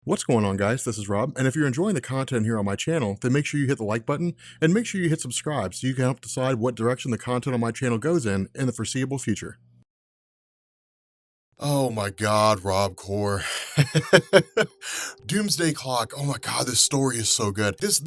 What's going on, guys? This is Rob, and if you're enjoying the content here on my channel, then make sure you hit the like button and make sure you hit subscribe so you can help decide what direction the content on my channel goes in the foreseeable future. Oh my god, Rob Core. Doomsday Clock. Oh my god, this story is so good. This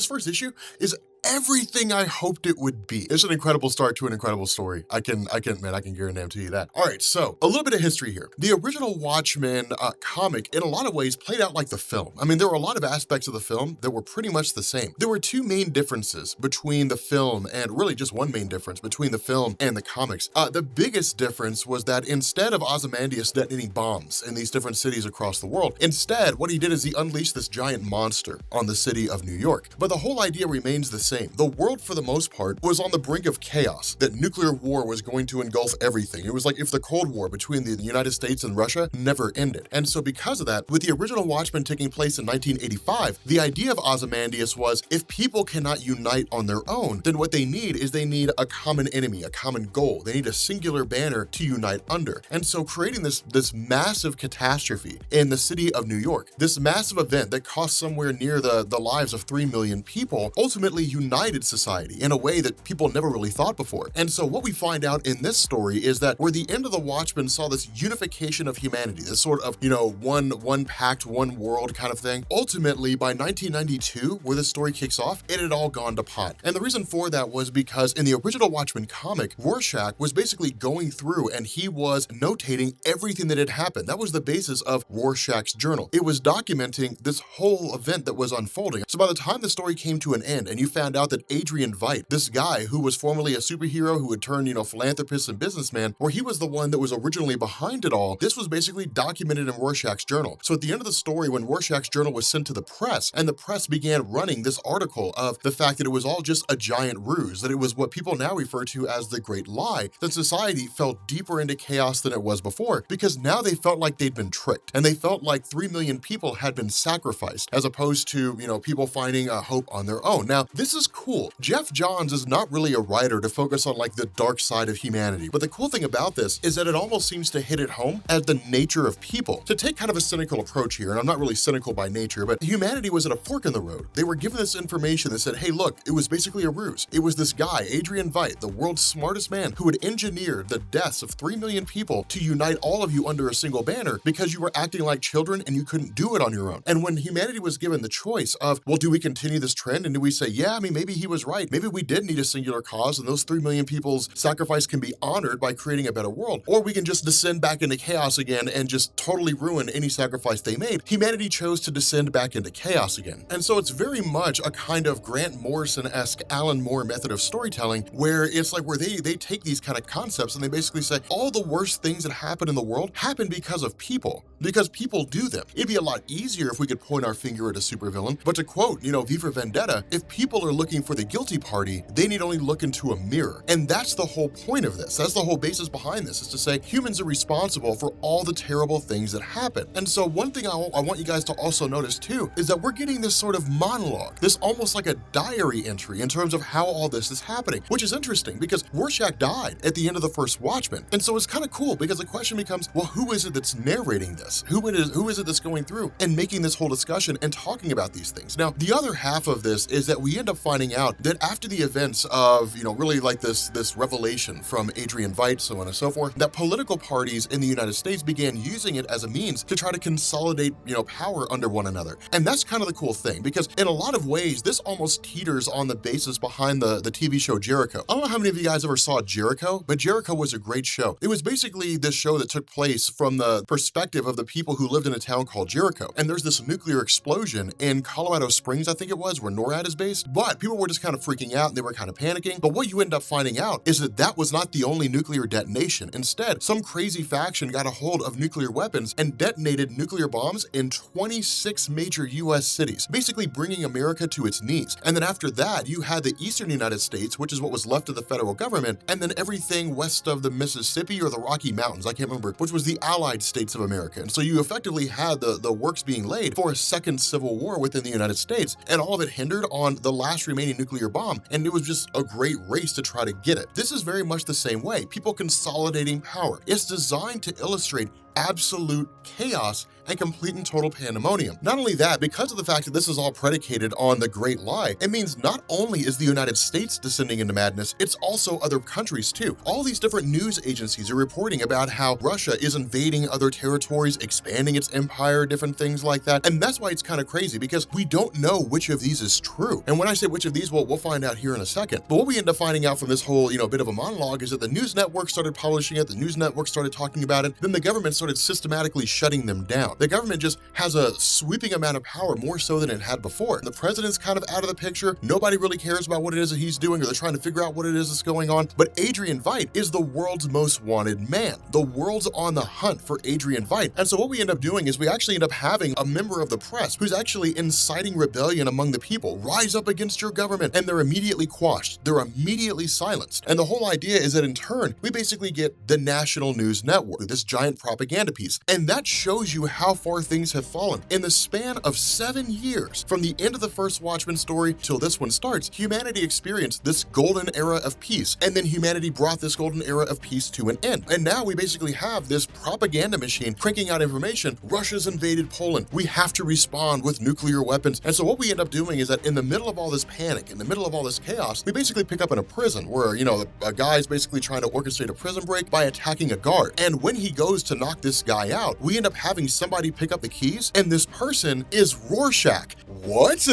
first issue is everything I hoped it would be. It's an incredible start to an incredible story. I can guarantee you that. All right, so a little bit of history here. The original Watchmen comic, in a lot of ways, played out like the film. I mean, there were a lot of aspects of the film that were pretty much the same. There were two main differences between the film, and really just one main difference between the film and the comics. The biggest difference was that instead of Ozymandias detonating bombs in these different cities across the world, instead, what he did is he unleashed this giant monster on the city of New York. But the whole idea remains the same. The world, for the most part, was on the brink of chaos, that nuclear war was going to engulf everything. It was like if the Cold War between the United States and Russia never ended. And so because of that, with the original Watchmen taking place in 1985, the idea of Ozymandias was if people cannot unite on their own, then what they need is they need a common enemy, a common goal. They need a singular banner to unite under. And so creating this massive catastrophe in the city of New York, this massive event that cost somewhere near the lives of 3 million people, ultimately united society in a way that people never really thought before. And so what we find out in this story is that where the end of the Watchmen saw this unification of humanity, this sort of, one pact, one world kind of thing, ultimately by 1992, where this story kicks off, it had all gone to pot. And the reason for that was because in the original Watchmen comic, Rorschach was basically going through and he was notating everything that had happened. That was the basis of Rorschach's journal. It was documenting this whole event that was unfolding. So by the time the story came to an end and you found out that Adrian Veidt, this guy who was formerly a superhero who would turn, philanthropist and businessman, where he was the one that was originally behind it all, this was basically documented in Rorschach's journal. So at the end of the story, when Rorschach's journal was sent to the press, and the press began running this article of the fact that it was all just a giant ruse, that it was what people now refer to as the Great Lie, that society fell deeper into chaos than it was before, because now they felt like they'd been tricked, and they felt like 3 million people had been sacrificed, as opposed to, people finding a hope on their own. Now, this is cool. Geoff Johns is not really a writer to focus on like the dark side of humanity, but the cool thing about this is that it almost seems to hit it home as the nature of people. To take kind of a cynical approach here, and I'm not really cynical by nature, but humanity was at a fork in the road. They were given this information that said, hey, look, it was basically a ruse. It was this guy, Adrian Veidt, the world's smartest man, who had engineered the deaths of 3 million people to unite all of you under a single banner because you were acting like children and you couldn't do it on your own. And when humanity was given the choice of, well, do we continue this trend? And do we say, yeah, maybe he was right. Maybe we did need a singular cause and those 3 million people's sacrifice can be honored by creating a better world. Or we can just descend back into chaos again and just totally ruin any sacrifice they made. Humanity chose to descend back into chaos again. And so it's very much a kind of Grant Morrison-esque Alan Moore method of storytelling where it's like where they take these kind of concepts and they basically say all the worst things that happen in the world happen because of people do them. It'd be a lot easier if we could point our finger at a supervillain, but to quote, V for Vendetta, if people are looking for the guilty party, they need only look into a mirror. And that's the whole point of this. That's the whole basis behind this, is to say humans are responsible for all the terrible things that happen. And so one thing I want you guys to also notice too, is that we're getting this sort of monologue, this almost like a diary entry in terms of how all this is happening, which is interesting because Rorschach died at the end of the first Watchmen. And so it's kind of cool because the question becomes, well, who is it that's narrating this? Who is it that's going through and making this whole discussion and talking about these things? Now, the other half of this is that we end up finding out that after the events of, really like this revelation from Adrian Veidt, so on and so forth, that political parties in the United States began using it as a means to try to consolidate, power under one another. And that's kind of the cool thing, because in a lot of ways, this almost teeters on the basis behind the TV show Jericho. I don't know how many of you guys ever saw Jericho, but Jericho was a great show. It was basically this show that took place from the perspective of the people who lived in a town called Jericho. And there's this nuclear explosion in Colorado Springs, I think it was, where NORAD is based. But people were just kind of freaking out and they were kind of panicking. But what you end up finding out is that that was not the only nuclear detonation. Instead, some crazy faction got a hold of nuclear weapons and detonated nuclear bombs in 26 major US cities, basically bringing America to its knees. And then after that, you had the eastern United States, which is what was left of the federal government, and then everything west of the Mississippi or the Rocky Mountains, I can't remember, which was the Allied States of America. And so you effectively had the works being laid for a second civil war within the United States, and all of it hindered on the last remaining nuclear bomb, and it was just a great race to try to get it. This is very much the same way, people consolidating power. It's designed to illustrate absolute chaos and complete and total pandemonium. Not only that, because of the fact that this is all predicated on the Great Lie, it means not only is the United States descending into madness, it's also other countries too. All these different news agencies are reporting about how Russia is invading other territories, expanding its empire, different things like that. And that's why it's kind of crazy, because we don't know which of these is true. And when I say which of these, well, we'll find out here in a second. But what we end up finding out from this whole, bit of a monologue is that the news network started publishing it, the news network started talking about it, then the government started systematically shutting them down. The government just has a sweeping amount of power, more so than it had before. The president's kind of out of the picture. Nobody really cares about what it is that he's doing, or they're trying to figure out what it is that's going on. But Adrian Veidt is the world's most wanted man. The world's on the hunt for Adrian Veidt. And so what we end up doing is we actually end up having a member of the press who's actually inciting rebellion among the people. Rise up against your government. And they're immediately quashed. They're immediately silenced. And the whole idea is that in turn, we basically get the national news network, this giant propaganda piece. And that shows you how far things have fallen. In the span of 7 years, from the end of the first Watchmen story till this one starts, humanity experienced this golden era of peace, and then humanity brought this golden era of peace to an end. And now we basically have this propaganda machine cranking out information. Russia's invaded Poland. We have to respond with nuclear weapons. And so what we end up doing is that in the middle of all this panic, in the middle of all this chaos, we basically pick up in a prison where, a guy's basically trying to orchestrate a prison break by attacking a guard. And when he goes to knock this guy out, we end up having somebody pick up the keys, and this person is Rorschach. What?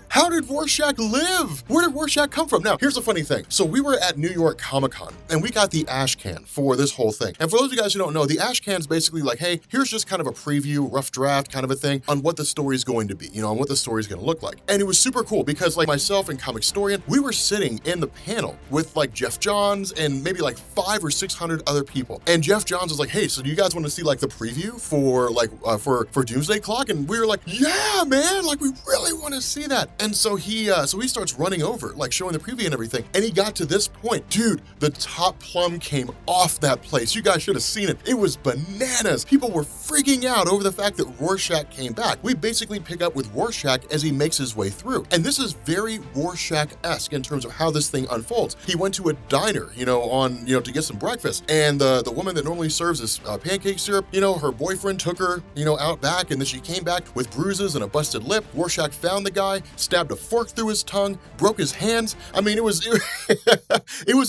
How did Rorschach live? Where did Rorschach come from? Now, here's the funny thing. So we were at New York Comic-Con, and we got the ash can for this whole thing. And for those of you guys who don't know, the ash can is basically like, hey, here's just kind of a preview, rough draft kind of a thing on what the story is going to be, on what the story is going to look like. And it was super cool because like myself and Comic Storian, we were sitting in the panel with like Geoff Johns and maybe like 500 or 600 other people. And Geoff Johns was like, hey, so do you guys want to see like the preview for like for Doomsday Clock? And we were like, yeah, man, like we really want to see that. And so he starts running over, like showing the preview and everything. And he got to this point, dude, the top plum came off that place. You guys should have seen it. It was bananas. People were freaking out over the fact that Rorschach came back. We basically pick up with Rorschach as he makes his way through. And this is very Rorschach-esque in terms of how this thing unfolds. He went to a diner, to get some breakfast. And the woman that normally serves this pancake syrup, her boyfriend took her, out back, and then she came back with bruises and a busted lip. Rorschach found the guy, stabbed a fork through his tongue, broke his hands. I mean, it was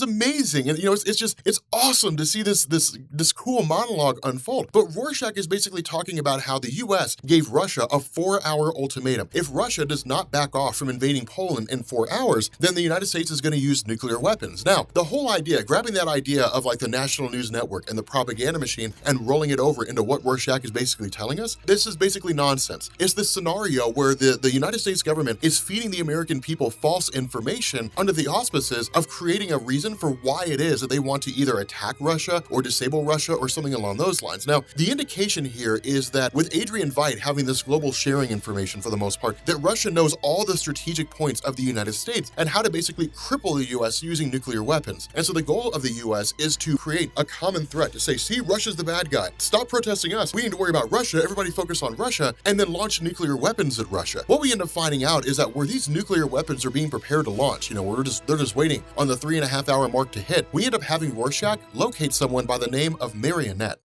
amazing. And it's awesome to see this cool monologue unfold. But Rorschach is basically talking about how the US gave Russia a 4-hour ultimatum. If Russia does not back off from invading Poland in 4 hours, then the United States is going to use nuclear weapons. Now, the whole idea, grabbing that idea of like the national news network and the propaganda machine and rolling it over into what Rorschach is basically telling us, this is basically nonsense. It's this scenario where the United States government is feeding the American people false information under the auspices of creating a reason for why it is that they want to either attack Russia or disable Russia or something along those lines. Now, the indication here is that with Adrian Veidt having this global sharing information for the most part, that Russia knows all the strategic points of the United States and how to basically cripple the US using nuclear weapons. And so the goal of the US is to create a common threat to say, see, Russia's the bad guy. Stop protesting us. We need to worry about Russia. Everybody focus on Russia, and then launch nuclear weapons at Russia. What we end up finding out is that where these nuclear weapons are being prepared to launch, they're just waiting on the 3.5-hour mark to hit, we end up having Rorschach locate someone by the name of Marionette.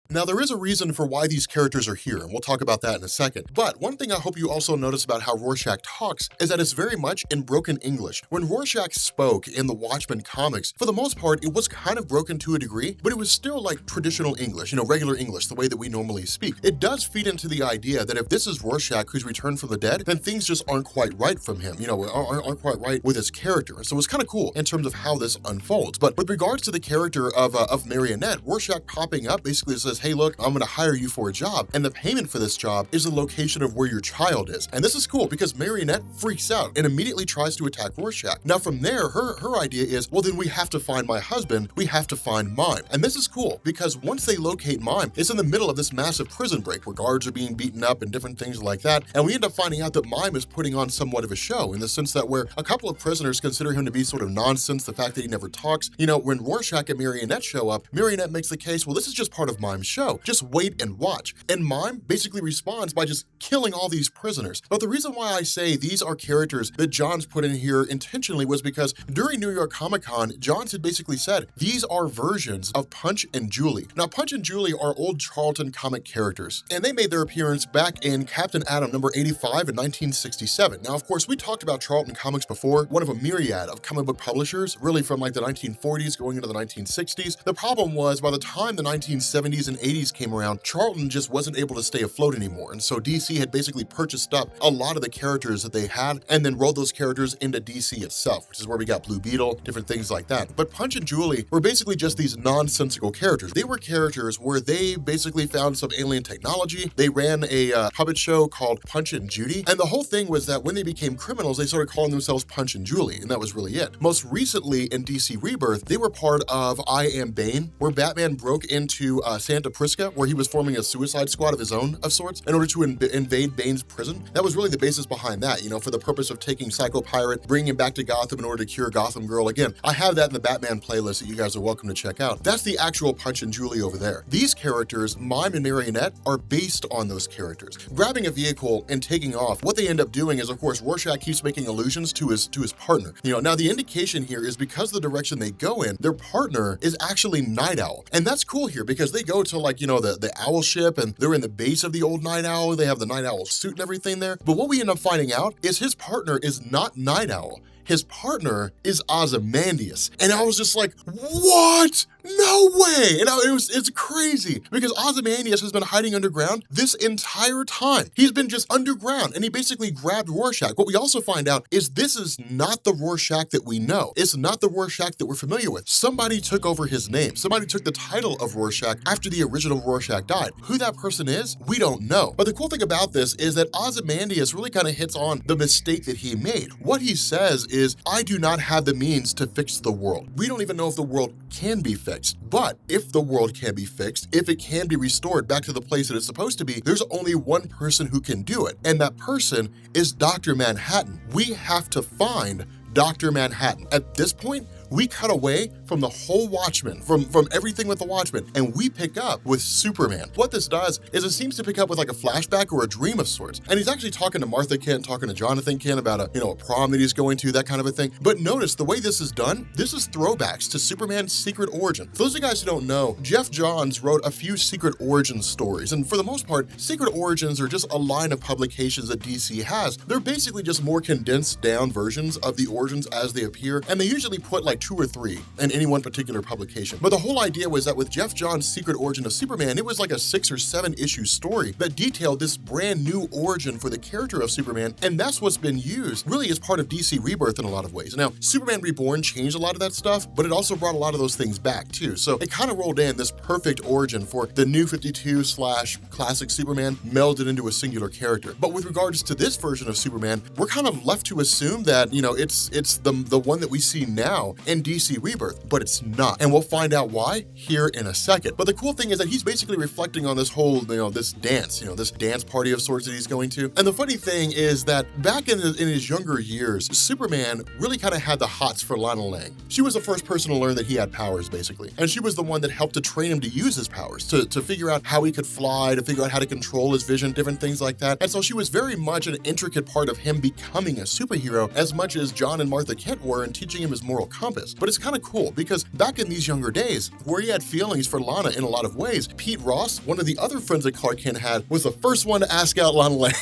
Now, there is a reason for why these characters are here, and we'll talk about that in a second. But one thing I hope you also notice about how Rorschach talks is that it's very much in broken English. When Rorschach spoke in the Watchmen comics, for the most part, it was kind of broken to a degree, but it was still like traditional English, regular English, the way that we normally speak. It does feed into the idea that if this is Rorschach who's returned from the dead, then things just aren't quite right from him, aren't quite right with his character. So it's kind of cool in terms of how this unfolds. But with regards to the character of Marionette, Rorschach popping up basically says, hey, look, I'm going to hire you for a job, and the payment for this job is the location of where your child is. And this is cool because Marionette freaks out and immediately tries to attack Rorschach. Now from there, her idea is, well, then we have to find my husband, we have to find Mime. And this is cool because once they locate Mime, it's in the middle of this massive prison break where guards are being beaten up and different things like that. And we end up finding out that Mime is putting on somewhat of a show in the sense that where a couple of prisoners consider him to be sort of nonsense, the fact that he never talks. When Rorschach and Marionette show up, Marionette makes the case, well, this is just part of Mime's show. Just wait and watch. And Mime basically responds by just killing all these prisoners. But the reason why I say these are characters that Johns put in here intentionally was because during New York Comic Con, Johns had basically said, these are versions of Punch and Julie. Now, Punch and Julie are old Charlton comic characters, and they made their appearance back in Captain Atom number 85 in 1967. Now, of course, we talked about Charlton Comics before, one of a myriad of comic book publishers, really from like the 1940s going into the 1960s. The problem was by the time the 1970s and 80s came around, Charlton just wasn't able to stay afloat anymore. And so DC had basically purchased up a lot of the characters that they had and then rolled those characters into DC itself, which is where we got Blue Beetle, different things like that. But Punch and Julie were basically just these nonsensical characters. They were characters where they basically found some alien technology. They ran a puppet show called Punch and Judy. And the whole thing was that when they became criminals, they started calling themselves Punch and Julie, and that was really it. Most recently in DC Rebirth, they were part of I Am Bane, where Batman broke into Santa Prisca, where he was forming a suicide squad of his own of sorts in order to invade Bane's prison. That was really the basis behind that, you know, for the purpose of taking Psycho Pirate, bringing him back to Gotham in order to cure Gotham Girl. Again, I have that in the Batman playlist that you guys are welcome to check out. That's the actual Punch and Julie over there. These characters, Mime and Marionette, are based on those characters. Grabbing a vehicle and taking off, what they end up doing is, of course, Rorschach keeps making allusions to his partner. You know, now the indication here is because of the direction they go in, their partner is actually Night Owl. And that's cool here because they go to like, you know, the owl ship and they're in the base of the old Night Owl. They have the Night Owl suit and everything there. But what we end up finding out is his partner is not Night Owl. His partner is Ozymandias. And I was just like, what? No way! And it's crazy because Ozymandias has been hiding underground this entire time. He's been just underground and he basically grabbed Rorschach. What we also find out is this is not the Rorschach that we know. It's not the Rorschach that we're familiar with. Somebody took over his name. Somebody took the title of Rorschach after the original Rorschach died. Who that person is, we don't know. But the cool thing about this is that Ozymandias really kind of hits on the mistake that he made. What he says is, I do not have the means to fix the world. We don't even know if the world can be fixed. But if the world can be fixed, if it can be restored back to the place that it's supposed to be, there's only one person who can do it. And that person is Dr. Manhattan. We have to find Dr. Manhattan. At this point, we cut away from the whole Watchmen, from everything with the Watchmen, and we pick up with Superman. What this does is it seems to pick up with like a flashback or a dream of sorts. And he's actually talking to Martha Kent, talking to Jonathan Kent about a prom that he's going to, that kind of a thing. But notice the way this is done, this is throwbacks to Superman's secret origin. For those of you guys who don't know, Geoff Johns wrote a few secret origin stories. And for the most part, secret origins are just a line of publications that DC has. They're basically just more condensed down versions of the origins as they appear. And they usually put like 2 or 3 in any one particular publication. But the whole idea was that with Geoff Johns' Secret Origin of Superman, it was like a 6 or 7 issue story that detailed this brand new origin for the character of Superman, and that's what's been used really as part of DC Rebirth in a lot of ways. Now, Superman Reborn changed a lot of that stuff, but it also brought a lot of those things back too. So it kind of rolled in this perfect origin for the new 52/classic Superman melded into a singular character. But with regards to this version of Superman, we're kind of left to assume that, you know, it's the one that we see now in DC Rebirth, but it's not. And we'll find out why here in a second. But the cool thing is that he's basically reflecting on this whole, this dance, this dance party of sorts that he's going to. And the funny thing is that back in his younger years, Superman really kind of had the hots for Lana Lang. She was the first person to learn that he had powers, basically. And she was the one that helped to train him to use his powers, to figure out how he could fly, to figure out how to control his vision, different things like that. And so she was very much an intricate part of him becoming a superhero, as much as John and Martha Kent were in teaching him his moral compass. But it's kind of cool because back in these younger days, where he had feelings for Lana in a lot of ways, Pete Ross, one of the other friends that Clark Kent had, was the first one to ask out Lana Lang.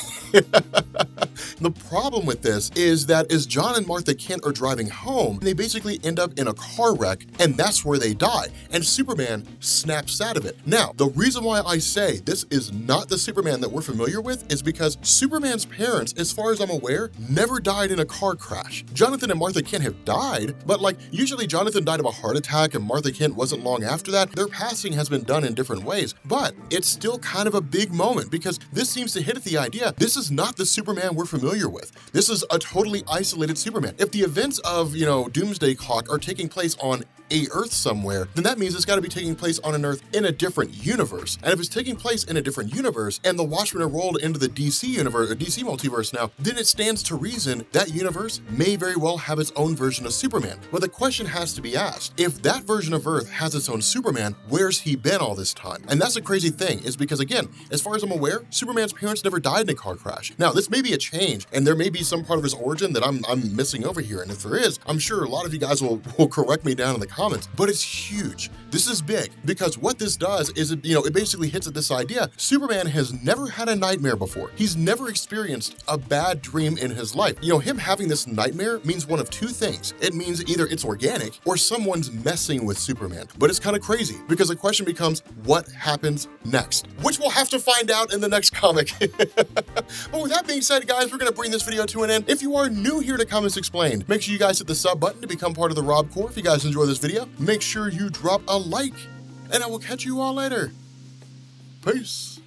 The problem with this is that as John and Martha Kent are driving home, they basically end up in a car wreck, and that's where they die. And Superman snaps out of it. Now, the reason why I say this is not the Superman that we're familiar with is because Superman's parents, as far as I'm aware, never died in a car crash. Jonathan and Martha Kent have died, but usually Jonathan died of a heart attack and Martha Kent wasn't long after that. Their passing has been done in different ways, but it's still kind of a big moment because this seems to hit at the idea, this is not the Superman we're familiar with. This is a totally isolated Superman. If the events of, Doomsday Clock are taking place on a Earth somewhere, then that means it's got to be taking place on an Earth in a different universe. And if it's taking place in a different universe, and the Watchmen are rolled into the DC universe, or DC multiverse now, then it stands to reason that universe may very well have its own version of Superman. But the question has to be asked, if that version of Earth has its own Superman, where's he been all this time? And that's the crazy thing, is because again, as far as I'm aware, Superman's parents never died in a car crash. Now, this may be a change, and there may be some part of his origin that I'm missing over here, and if there is, I'm sure a lot of you guys will correct me down in the comments, but it's huge. This is big, because what this does is, it basically hits at this idea. Superman has never had a nightmare before. He's never experienced a bad dream in his life. Him having this nightmare means one of two things. It means either it's organic or someone's messing with Superman. But it's kind of crazy, because the question becomes, what happens next? Which we'll have to find out in the next comic. But with that being said, guys, we're gonna bring this video to an end. If you are new here to Comics Explained, make sure you guys hit the sub button to become part of the Rob Corps. If you guys enjoy this video, make sure you drop a like, and I will catch you all later. Peace.